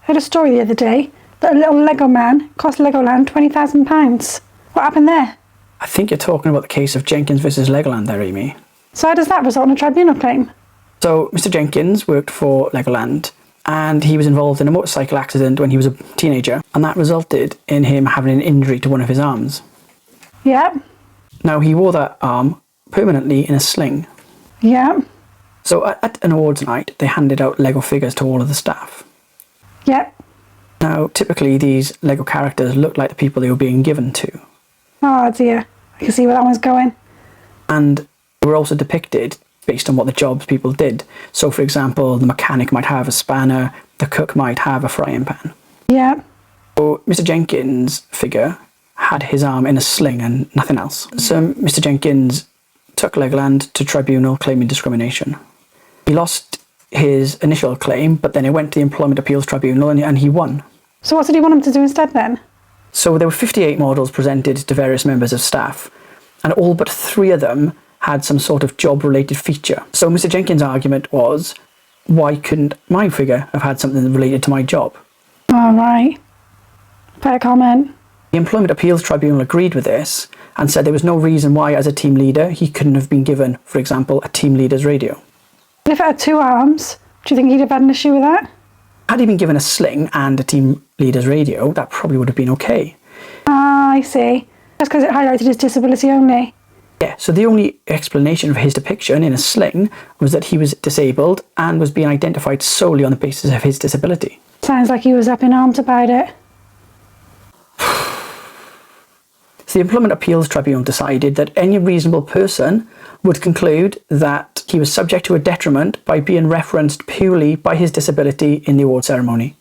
heard a story the other day that a little Lego man cost Legoland £20,000. What happened there? I think you're talking about the case of Jenkins versus Legoland there, Amy. So how does that result in a tribunal claim? So Mr. Jenkins worked for Legoland and he was involved in a motorcycle accident when he was a teenager, and that resulted in him having an injury to one of his arms. Yep. Now, he wore that arm permanently in a sling. Yep. So at an awards night, they handed out Lego figures to all of the staff. Yep. Now, typically these Lego characters look like the people they were being given to. Oh dear, I can see where that one's going. And they were also depicted based on what the jobs people did. So, for example, the mechanic might have a spanner, the cook might have a frying pan. Yeah. So Mr. Jenkins' figure had his arm in a sling and nothing else. So Mr. Jenkins took Legoland to tribunal claiming discrimination. He lost his initial claim, but then it went to the Employment Appeals Tribunal and he won. So what did he want him to do instead then? So there were 58 models presented to various members of staff, and all but 3 of them had some sort of job-related feature. So Mr. Jenkins' argument was, why couldn't my figure have had something related to my job? All right. Fair comment. The Employment Appeals Tribunal agreed with this and said there was no reason why, as a team leader, he couldn't have been given, for example, a team leader's radio. If it had 2 arms, do you think he'd have had an issue with that? Had he been given a sling and a team leader's radio, that probably would have been okay. Ah, I see. That's because it highlighted his disability only. Yeah, so the only explanation of his depiction in a sling was that he was disabled and was being identified solely on the basis of his disability. Sounds like he was up in arms about it. So the Employment Appeals Tribunal decided that any reasonable person would conclude that he was subject to a detriment by being referenced purely by his disability in the award ceremony.